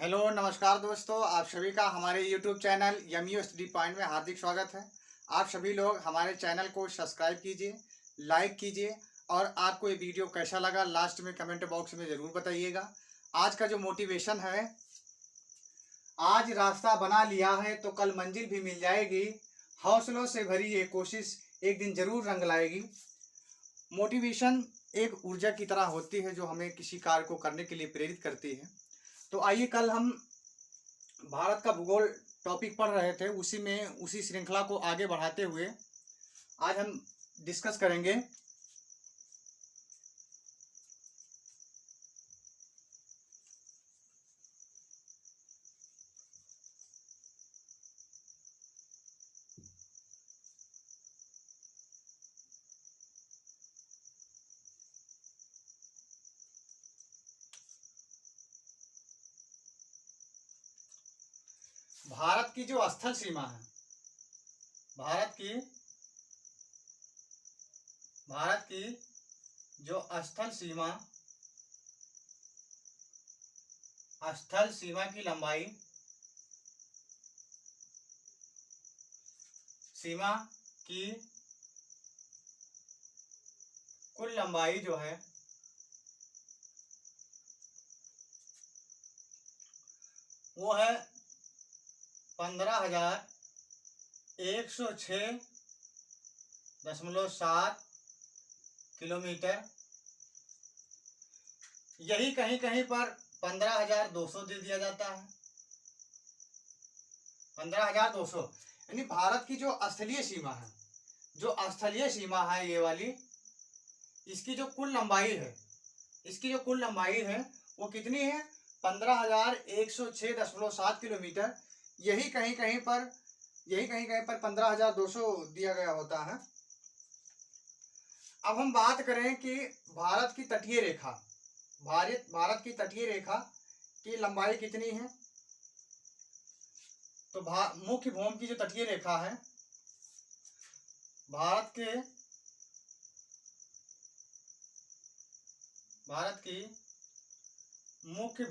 Hello नमस्कार दोस्तों, आप सभी का हमारे YouTube channel yummy study point में हार्दिक स्वागत है। आप सभी लोग हमारे चैनल को सब्सक्राइब कीजिए, लाइक कीजिए और आपको ये वीडियो कैसा लगा लास्ट में कमेंट बॉक्स में ज़रूर बताइएगा। आज का जो मोटिवेशन है, आज रास्ता बना लिया है तो कल मंजिल भी मिल जाएगी। हौसलों से भरी ये कोशिश एक दिन ज़रूर रंग लाएगी। मोटिवेशन एक ऊर्जा की तरह होती है जो हमें किसी कार्य को करने के लिए प्रेरित करती है। तो आइए, कल हम भारत का भूगोल टॉपिक पढ़ रहे थे, उसी श्रृंखला को आगे बढ़ाते हुए आज हम डिस्कस करेंगे भारत की जो स्थल सीमा है। भारत की भारत की जो स्थल सीमा की लंबाई, सीमा की कुल लंबाई जो है वो है 15,106.7 किलोमीटर। यही कहीं कहीं पर 15,200 दे दिया जाता है। 15,200 यानी भारत की जो स्थलीय सीमा है, ये वाली, इसकी जो कुल लंबाई है वो कितनी है? 15,106.7 किलोमीटर। यही कहीं कहीं पर 15,200 दिया गया होता है। अब हम बात करें कि भारत की तटीय रेखा की लंबाई कितनी है। तो मुख्य भूमि की जो तटीय रेखा है, भारत की मुख्य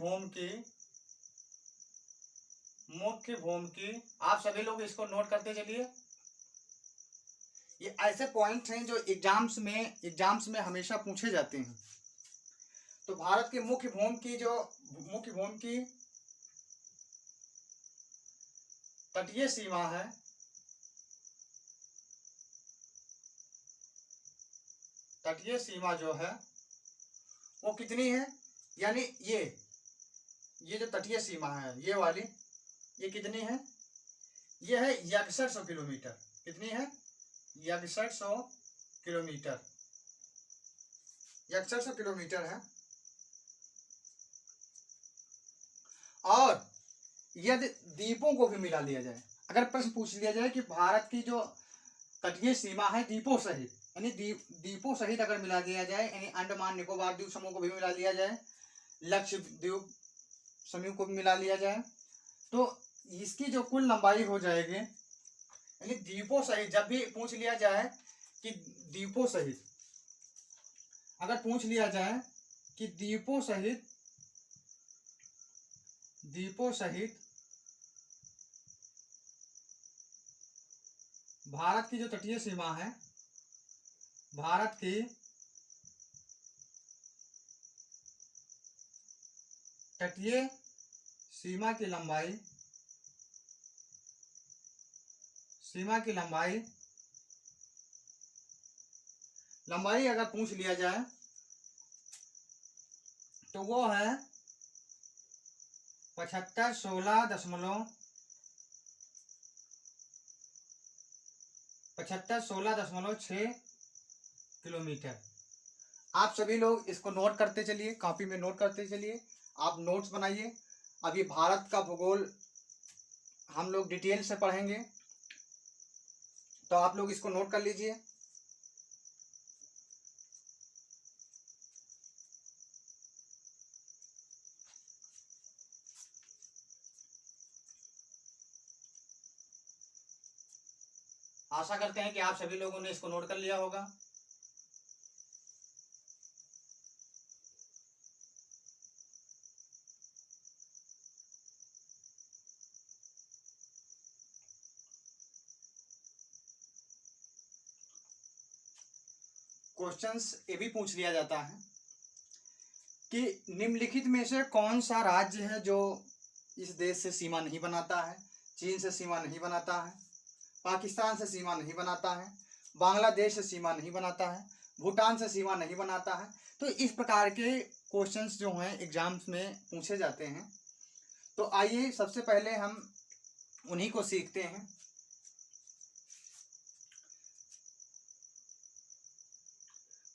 भूमि की आप सभी लोग इसको नोट करते चलिए। ये ऐसे पॉइंट्स हैं जो एग्जाम्स में हमेशा पूछे जाते हैं। तो भारत के मुख्य भूमि की तटीय सीमा है, तटीय सीमा जो है वो कितनी है? यानी ये जो तटीय सीमा है, ये वाली, ये कितनी है? ये है 6100 किलोमीटर। कितनी है? 6100 किलोमीटर। 6100 किलोमीटर है। और यदि द्वीपों को भी मिला लिया जाए, अगर प्रश्न पूछ लिया जाए कि भारत की जो तटीय सीमा है द्वीपों सहित, यानी द्वीपों सहित अगर मिला दिया जाए, यानी अंडमान निकोबार द्वीप समूह को भी मिला लिया जाए, लक्षद्वीप समूह को भी मिला लिया जाए, तो इसकी जो कुल लंबाई हो जाएगी, यानी द्वीपों सहित, जब भी पूछ लिया जाए कि द्वीपों सहित, अगर पूछ लिया जाए कि द्वीपों सहित भारत की जो तटीय सीमा है, भारत की तटीय सीमा की लंबाई अगर पूछ लिया जाए तो वो है 7516.6 किलोमीटर। आप सभी लोग इसको नोट करते चलिए, कॉपी में नोट करते चलिए, आप नोट्स बनाइए। अभी भारत का भूगोल हम लोग डिटेल से पढ़ेंगे, तो आप लोग इसको नोट कर लीजिए। आशा करते हैं कि आप सभी लोगों ने इसको नोट कर लिया होगा। क्वेश्चंस ये भी पूछ लिया जाता है कि निम्नलिखित में से कौन सा राज्य है जो इस देश से सीमा नहीं बनाता है, चीन से सीमा नहीं बनाता है, पाकिस्तान से सीमा नहीं बनाता है, बांग्लादेश से सीमा नहीं बनाता है, भूटान से सीमा नहीं बनाता है। तो इस प्रकार के क्वेश्चंस जो हैं एग्जाम्स में पूछे जाते हैं। तो आइए सबसे पहले हम उन्हीं को सीखते हैं।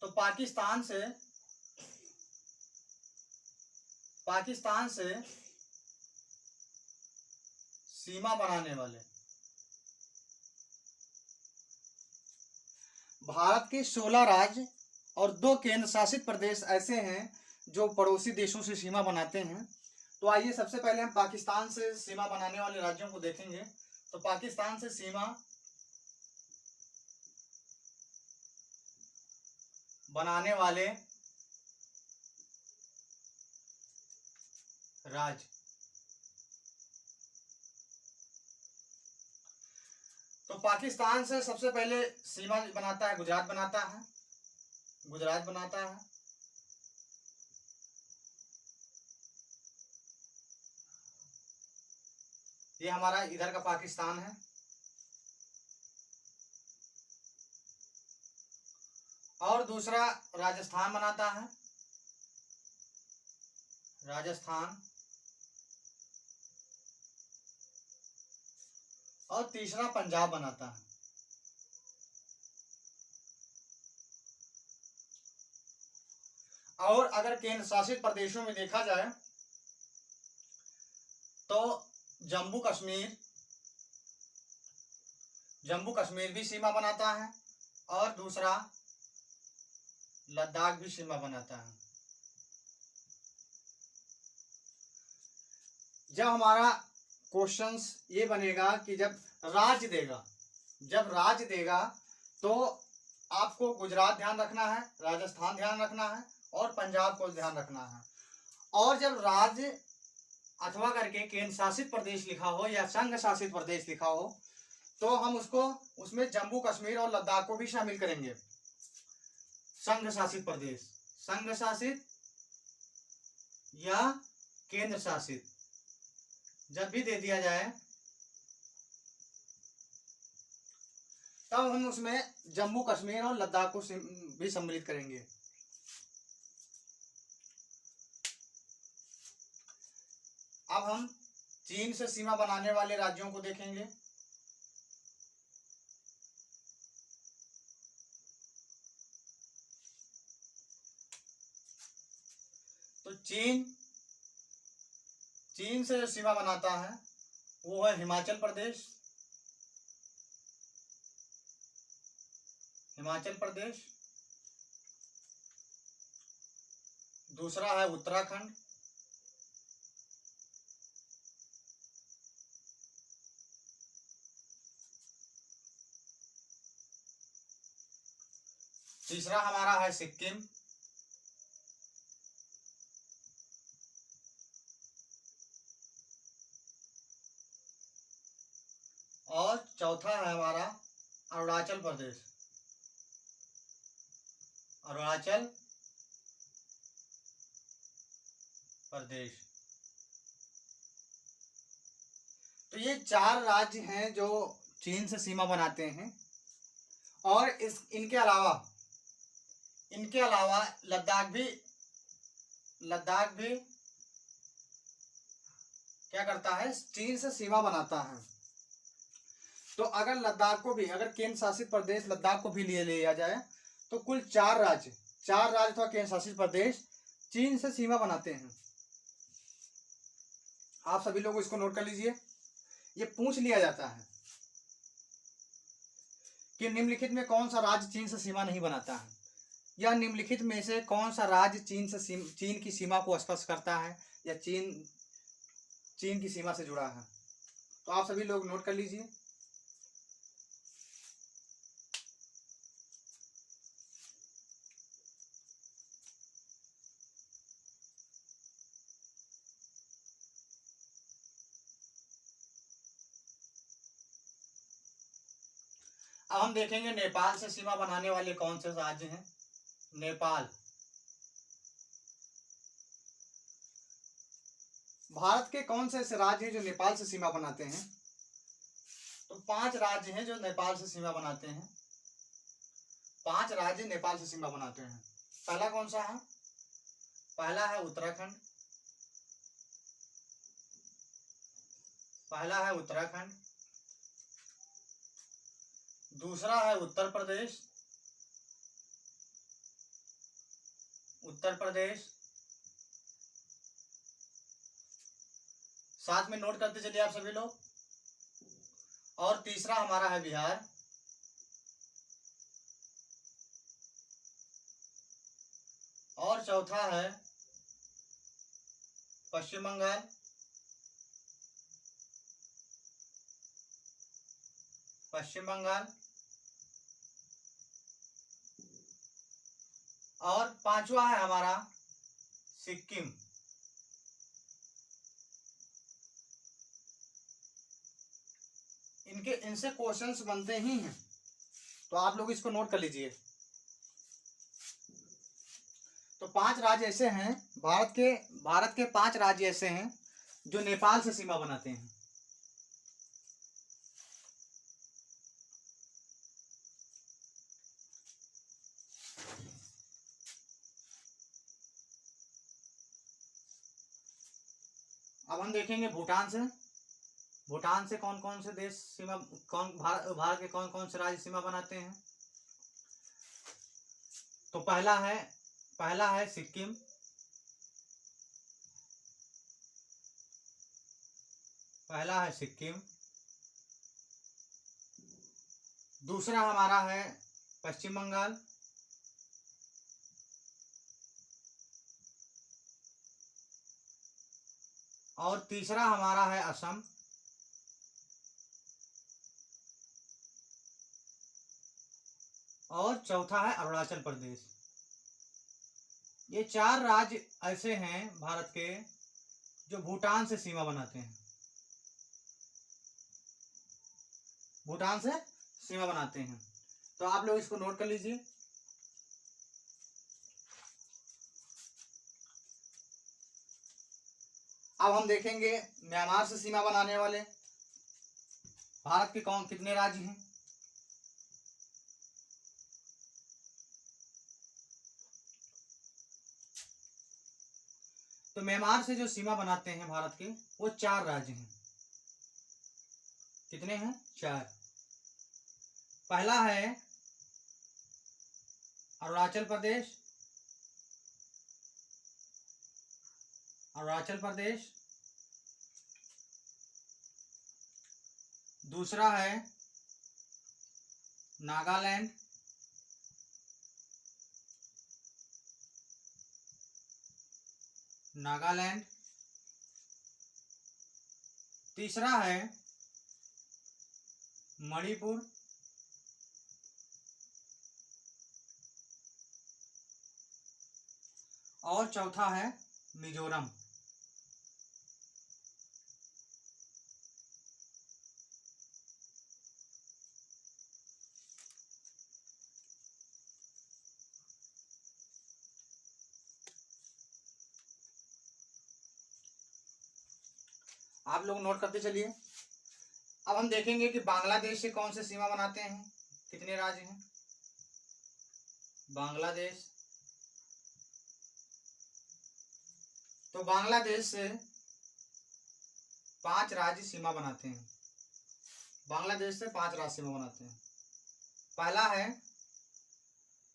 तो पाकिस्तान से सीमा बनाने वाले भारत के 16 राज्य और 2 केंद्र शासित प्रदेश ऐसे हैं जो पड़ोसी देशों से सीमा बनाते हैं। तो आइए सबसे पहले हम पाकिस्तान से सीमा बनाने वाले राज्यों को देखेंगे। तो पाकिस्तान से सीमा बनाने वाले राज्य, तो पाकिस्तान से सबसे पहले सीमा बनाता है गुजरात बनाता है। ये हमारा इधर का पाकिस्तान है। और दूसरा राजस्थान बनाता है, और तीसरा पंजाब बनाता है। और अगर केंद्र शासित प्रदेशों में देखा जाए तो जम्मू कश्मीर भी सीमा बनाता है और दूसरा लद्दाख भी सीमा बनाता है। जब हमारा क्वेश्चंस ये बनेगा कि जब राज्य देगा तो आपको गुजरात ध्यान रखना है, राजस्थान ध्यान रखना है और पंजाब को ध्यान रखना है। और जब राज्य अथवा करके केंद्र शासित प्रदेश लिखा हो या संघ शासित प्रदेश लिखा हो तो हम उसमें जम्मू कश्मीर और लद्दाख को भी शामिल करेंगे। संघ शासित प्रदेश, संघ शासित या केंद्र शासित जब भी दे दिया जाए तब हम उसमें जम्मू कश्मीर और लद्दाख को भी सम्मिलित करेंगे। अब हम चीन से सीमा बनाने वाले राज्यों को देखेंगे। तो चीन से जो सीमा बनाता है वो है हिमाचल प्रदेश, दूसरा है उत्तराखंड, तीसरा हमारा है सिक्किम, और चौथा है हमारा अरुणाचल प्रदेश। तो ये 4 राज्य हैं जो चीन से सीमा बनाते हैं। और इनके अलावा लद्दाख भी क्या करता है, चीन से सीमा बनाता है। तो अगर केंद्र शासित प्रदेश लद्दाख को भी लिया जाए तो कुल 4 राज्य अथवा केंद्र शासित प्रदेश चीन से सीमा बनाते हैं। आप सभी लोग इसको नोट कर लीजिए। ये पूछ लिया जाता है कि निम्नलिखित में कौन सा राज्य चीन से सीमा नहीं बनाता है, या निम्नलिखित में से कौन सा राज्य चीन की सीमा को स्पर्श करता है या चीन की सीमा से जुड़ा है। तो आप सभी लोग नोट कर लीजिए। अब हम देखेंगे नेपाल से सीमा बनाने वाले कौन से राज्य हैं। नेपाल। भारत के कौन से ऐसे राज्य हैं जो नेपाल से सीमा बनाते हैं? तो 5 राज्य हैं जो नेपाल से सीमा बनाते हैं। 5 राज्य नेपाल से सीमा बनाते हैं। पहला कौन सा है? पहला है उत्तराखंड। पहला है उत्तराखंड। दूसरा है उत्तर प्रदेश। उत्तर प्रदेश। साथ में नोट करते चलिए आप सभी लोग। और तीसरा हमारा है बिहार। और चौथा है पश्चिम बंगाल। पश्चिम बंगाल। और पांचवा है हमारा सिक्किम। इनसे क्वेश्चंस बनते ही हैं, तो आप लोग इसको नोट कर लीजिए। तो 5 राज्य ऐसे हैं, भारत के 5 राज्य ऐसे हैं जो नेपाल से सीमा बनाते हैं। अब हम देखेंगे भूटान से। भूटान से कौन कौन से देश सीमा, भारत के कौन कौन से राज्य सीमा बनाते हैं? तो पहला है सिक्किम। पहला है सिक्किम। दूसरा हमारा है पश्चिम बंगाल। और तीसरा हमारा है असम। और चौथा है अरुणाचल प्रदेश। ये 4 राज्य ऐसे हैं भारत के जो भूटान से सीमा बनाते हैं। भूटान से सीमा बनाते हैं, तो आप लोग इसको नोट कर लीजिए। अब हम देखेंगे म्यांमार से सीमा बनाने वाले भारत के कितने राज्य हैं? तो म्यांमार से जो सीमा बनाते हैं भारत के, वो 4 राज्य हैं। कितने हैं? 4। पहला है अरुणाचल प्रदेश। अरुणाचल प्रदेश। दूसरा है नागालैंड। नागालैंड। तीसरा है मणिपुर। और चौथा है मिजोरम। आप लोग नोट करते चलिए। अब हम देखेंगे कि बांग्लादेश से कौन से सीमा बनाते हैं, कितने राज्य हैं? बांग्लादेश। तो बांग्लादेश से 5 राज्य सीमा बनाते हैं। बांग्लादेश से 5 राज्य सीमा बनाते हैं। पहला है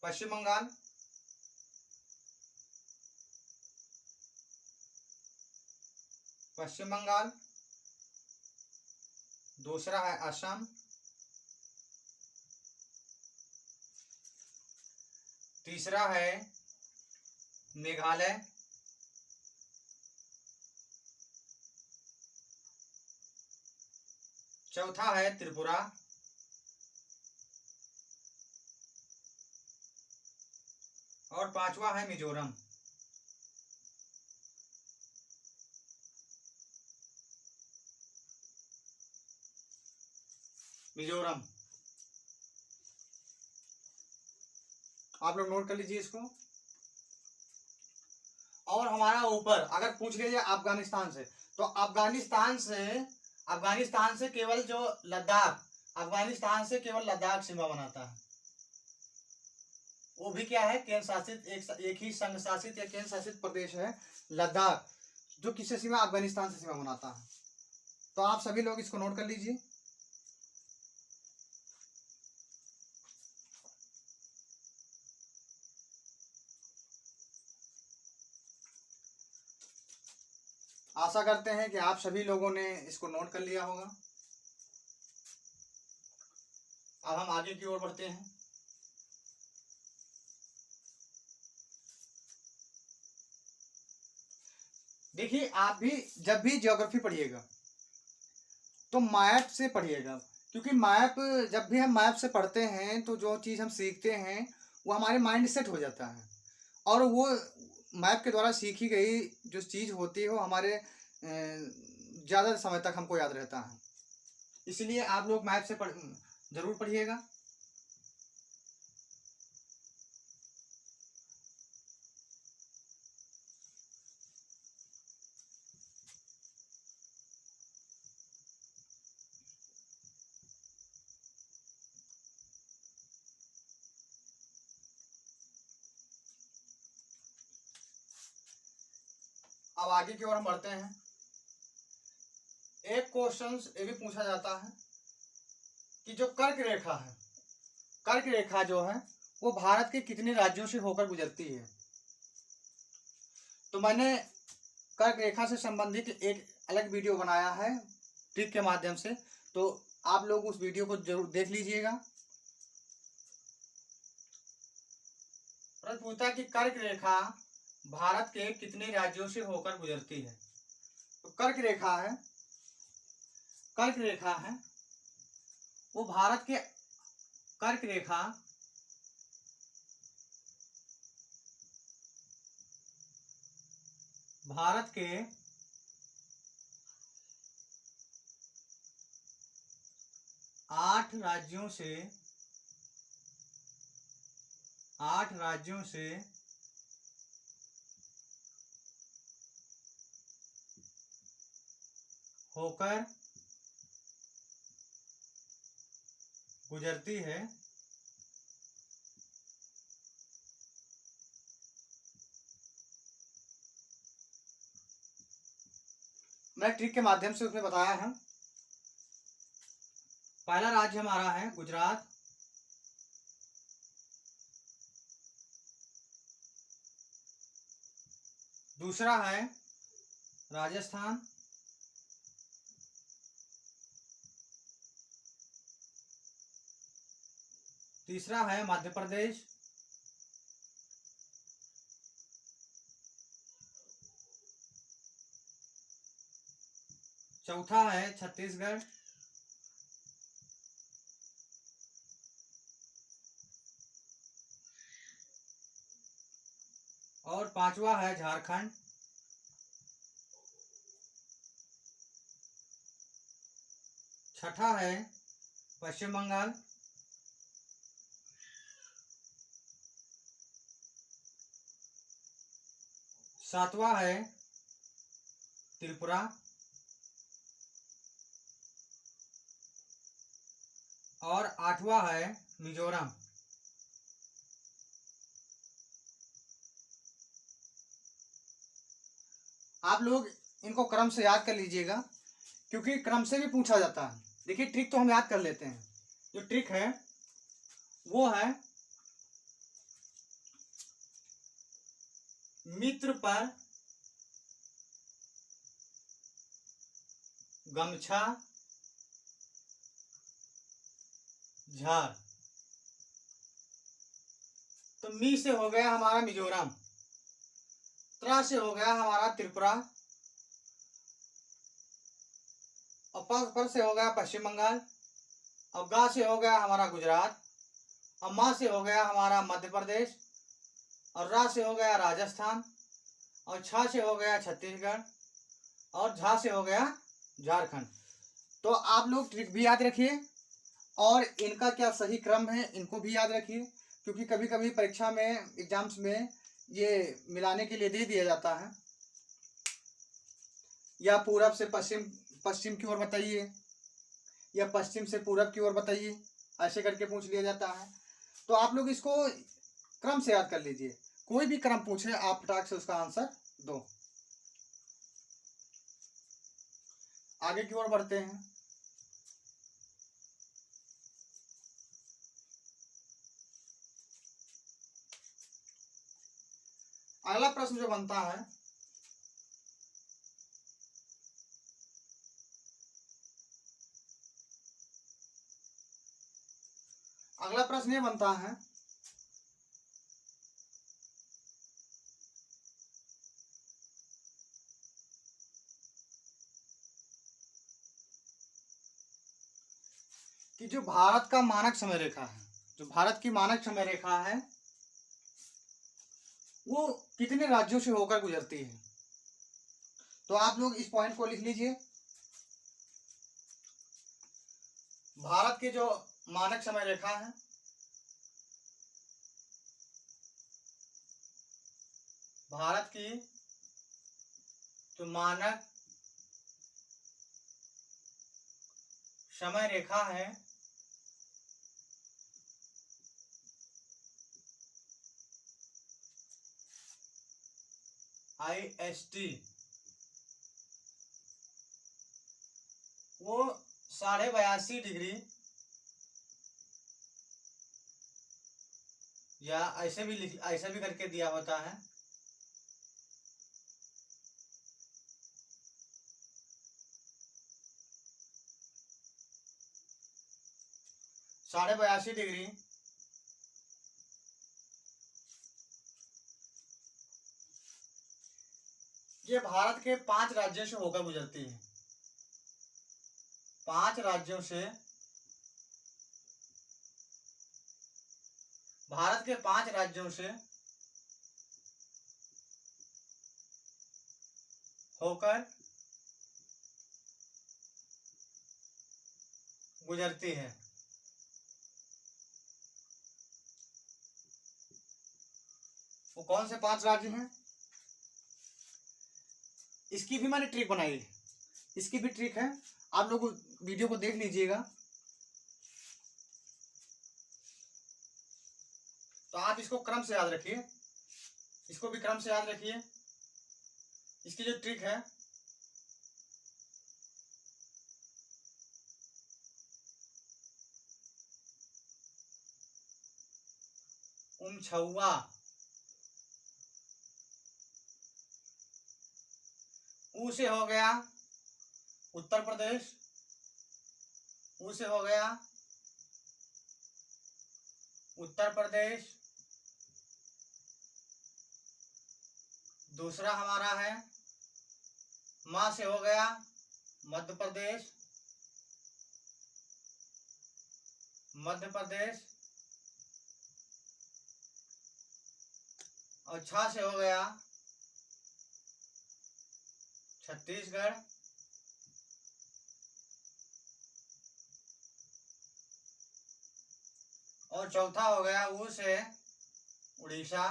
पश्चिम बंगाल। पश्चिम बंगाल। दूसरा है असम। तीसरा है मेघालय। चौथा है त्रिपुरा। और पांचवा है मिजोरम। मिजोरम। आप लोग नोट कर लीजिए इसको। और हमारा ऊपर अगर पूछ लीजिए अफगानिस्तान से, तो अफगानिस्तान से केवल जो लद्दाख, अफगानिस्तान से केवल लद्दाख सीमा बनाता है। वो भी क्या है, केंद्र शासित, एक ही संघ शासित या केंद्र शासित प्रदेश है लद्दाख, जो किससे सीमा, अफगानिस्तान से सीमा बनाता है। तो आप सभी लोग इसको नोट कर लीजिए। आशा करते हैं कि आप सभी लोगों ने इसको नोट कर लिया होगा। अब हम आगे की ओर बढ़ते हैं। देखिए, आप भी जब भी ज्योग्राफी पढ़िएगा तो मैप से पढ़िएगा, क्योंकि मैप, जब भी हम मैप से पढ़ते हैं तो जो चीज़ हम सीखते हैं वो हमारे माइंड सेट हो जाता है, और वो मैप के द्वारा सीखी गई जो चीज़ होती है वो हमारे ज़्यादा समय तक हमको याद रहता है। इसलिए आप लोग मैप से जरूर पढ़िएगा। अब आगे की ओर हम बढ़ते हैं। एक क्वेश्चन ये भी पूछा जाता है कि जो कर्क रेखा है, कर्क रेखा जो है वो भारत के कितने राज्यों से होकर गुजरती है। तो मैंने कर्क रेखा से संबंधित एक अलग वीडियो बनाया है ट्रिक के माध्यम से, तो आप लोग उस वीडियो को जरूर देख लीजिएगा। प्रश्न पूछता है कि कर्क रेखा भारत के कितने राज्यों से होकर गुजरती है। तो कर्क रेखा है वो भारत के, कर्क रेखा भारत के 8 राज्यों से होकर गुजरती है। मैं ट्रिक के माध्यम से उसमें बताया है। पहला राज्य हमारा है गुजरात, दूसरा है राजस्थान, तीसरा है मध्य प्रदेश, चौथा है छत्तीसगढ़, और पांचवा है झारखंड, छठा है पश्चिम बंगाल, सातवां है त्रिपुरा, और आठवां है मिजोरम। आप लोग इनको क्रम से याद कर लीजिएगा, क्योंकि क्रम से भी पूछा जाता है। देखिए, ट्रिक तो हम याद कर लेते हैं। जो ट्रिक है वो है मित्र पर गमछा झार। तो मी से हो गया हमारा मिजोरम, त्रा से हो गया हमारा त्रिपुरा, और पर से हो गया पश्चिम बंगाल, और गा से हो गया हमारा गुजरात, और मा से हो गया हमारा मध्य प्रदेश, और रा से हो गया राजस्थान, और छा से हो गया छत्तीसगढ़, और झा से हो गया झारखंड। तो आप लोग ट्रिक भी याद रखिए, और इनका क्या सही क्रम है इनको भी याद रखिए। क्योंकि कभी कभी परीक्षा में, एग्जाम्स में ये मिलाने के लिए दे दिया जाता है। या पूरब से पश्चिम, पश्चिम की ओर बताइए, या पश्चिम से पूरब की ओर बताइए, ऐसे करके पूछ लिया जाता है। तो आप लोग इसको क्रम से याद कर लीजिए, कोई भी क्रम पूछे आप फटाक से उसका आंसर दो। आगे की ओर बढ़ते हैं। अगला प्रश्न जो बनता है, अगला प्रश्न ये बनता है, कि जो भारत का मानक समय रेखा है, जो भारत की मानक समय रेखा है, वो कितने राज्यों से होकर गुजरती है। तो आप लोग इस पॉइंट को लिख लीजिए। भारत की जो मानक समय रेखा है, भारत की जो मानक समय रेखा है, IST, वो 82.5 डिग्री, या ऐसे भी लिख, ऐसे भी करके दिया होता है, 82.5 डिग्री ये भारत के 5 राज्यों से होकर गुजरती है। 5 राज्यों से, भारत के 5 राज्यों से होकर गुजरती है। वो कौन से 5 राज्य हैं? इसकी भी मैंने ट्रिक बनाई है, इसकी भी ट्रिक है, आप लोग वीडियो को देख लीजिएगा। तो आप इसको क्रम से याद रखिए, इसको भी क्रम से याद रखिए। इसकी जो ट्रिक है, छुआ, ऊ से हो गया उत्तर प्रदेश, ऊ से हो गया उत्तर प्रदेश। दूसरा हमारा है, माँ से हो गया मध्य प्रदेश, मध्य प्रदेश। और छा से हो गया छत्तीसगढ़। और चौथा हो गया ऊ से उड़ीसा।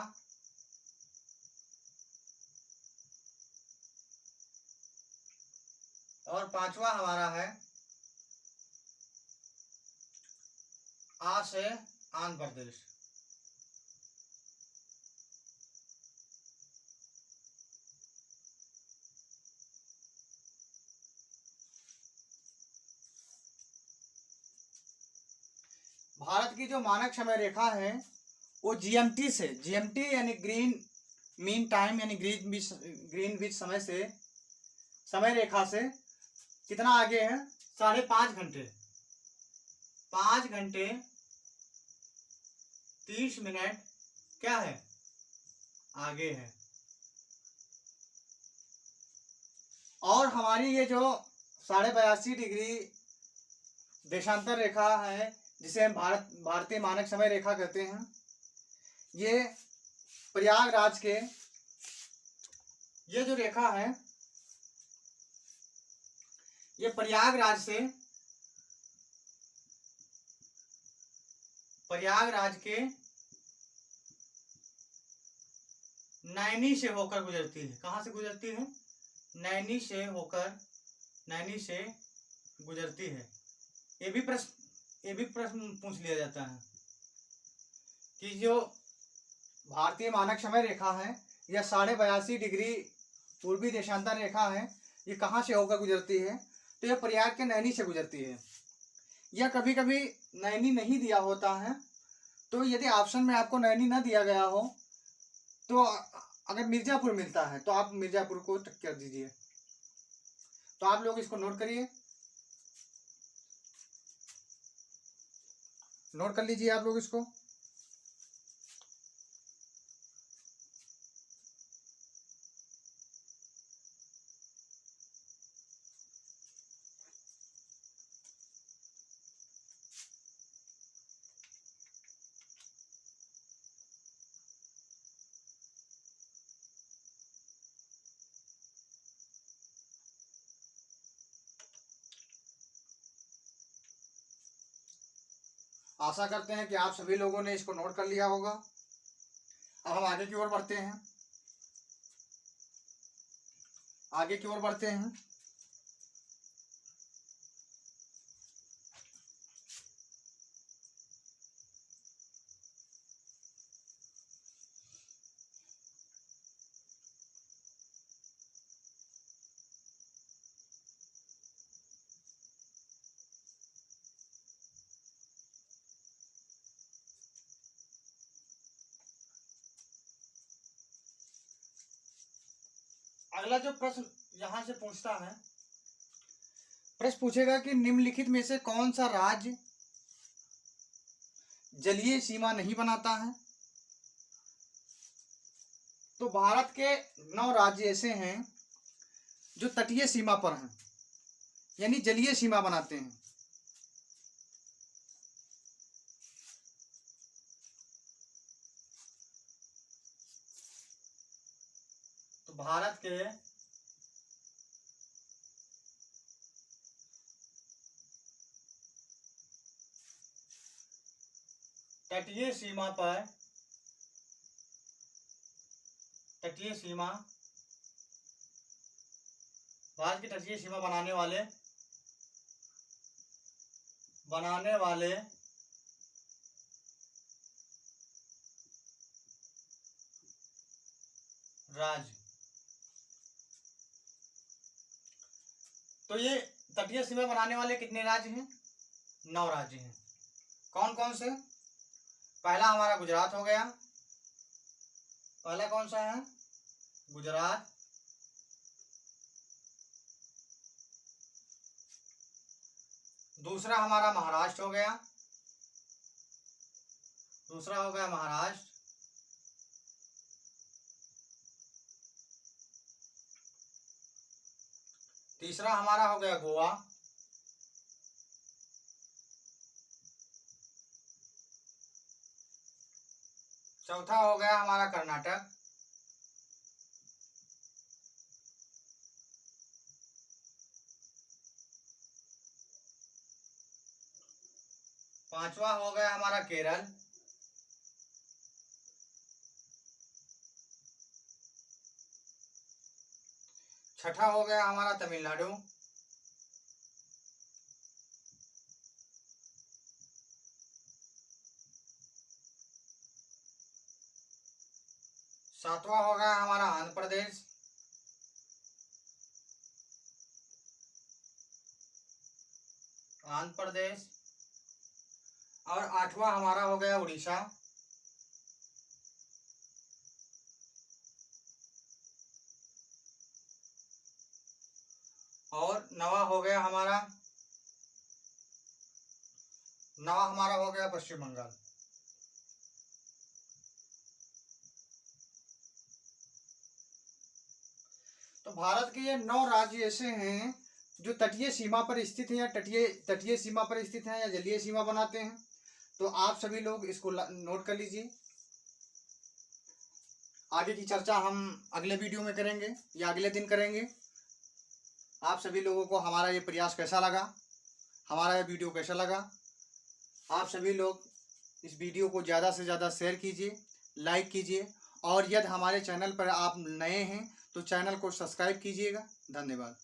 और पांचवा हमारा है आ से आंध्र प्रदेश। भारत की जो मानक समय रेखा है वो GMT से, GMT यानी ग्रीन मीन टाइम यानी ग्रीनविच समय से, समय रेखा से कितना आगे है? 5.5 घंटे, 5 घंटे 30 मिनट क्या है? आगे है। और हमारी ये जो 82.5 डिग्री देशांतर रेखा है, जिसे हम भारतीय मानक समय रेखा कहते हैं, ये प्रयागराज के, ये जो रेखा है ये प्रयागराज के नैनी से होकर गुजरती है। कहाँ से गुजरती है? नैनी से होकर, नैनी से गुजरती है। ये भी प्रश्न पूछ लिया जाता है कि जो भारतीय मानक समय रेखा है यह 82.5 डिग्री पूर्वी देशांतर रेखा है, ये कहाँ से होकर गुजरती है? तो यह प्रयाग के नैनी से गुजरती है। यह कभी कभी नैनी नहीं दिया होता है, तो यदि ऑप्शन में आपको नैनी ना दिया गया हो तो अगर मिर्जापुर मिलता है तो आप मिर्जापुर को टिक कर दीजिए। तो आप लोग इसको नोट करिए, नोट कर लीजिए आप लोग इसको। आशा करते हैं कि आप सभी लोगों ने इसको नोट कर लिया होगा। अब हम आगे की ओर बढ़ते हैं, आगे की ओर बढ़ते हैं। अगला जो प्रश्न यहां से पूछता है, प्रश्न पूछेगा कि निम्नलिखित में से कौन सा राज्य जलीय सीमा नहीं बनाता है? तो भारत के 9 राज्य ऐसे हैं जो तटीय सीमा पर हैं, यानी जलीय सीमा बनाते हैं। तो भारत के तटीय सीमा पर, तटीय सीमा, भारत की तटीय सीमा बनाने वाले राज्य। तो ये तटीय सीमा बनाने वाले कितने राज्य हैं? 9 राज्य हैं। कौन कौन से? पहला हमारा गुजरात हो गया, पहला कौन सा है? गुजरात। दूसरा हमारा महाराष्ट्र हो गया, दूसरा हो गया महाराष्ट्र। तीसरा हमारा हो गया गोवा। चौथा हो गया हमारा कर्नाटक। पांचवा हो गया हमारा केरल। छठा हो गया हमारा तमिलनाडु। सातवां हो गया हमारा आंध्र प्रदेश। आंध्र प्रदेश। और आठवां हमारा हो गया उड़ीसा। और नवा हो गया हमारा पश्चिम बंगाल। तो भारत के ये 9 राज्य ऐसे हैं जो तटीय सीमा पर स्थित हैं, या तटीय सीमा पर स्थित हैं, या जलीय सीमा बनाते हैं। तो आप सभी लोग इसको नोट कर लीजिए। आगे की चर्चा हम अगले वीडियो में करेंगे या अगले दिन करेंगे। आप सभी लोगों को हमारा ये प्रयास कैसा लगा, हमारा ये वीडियो कैसा लगा? आप सभी लोग इस वीडियो को ज़्यादा से ज़्यादा शेयर कीजिए, लाइक कीजिए और यदि हमारे चैनल पर आप नए हैं तो चैनल को सब्सक्राइब कीजिएगा। धन्यवाद।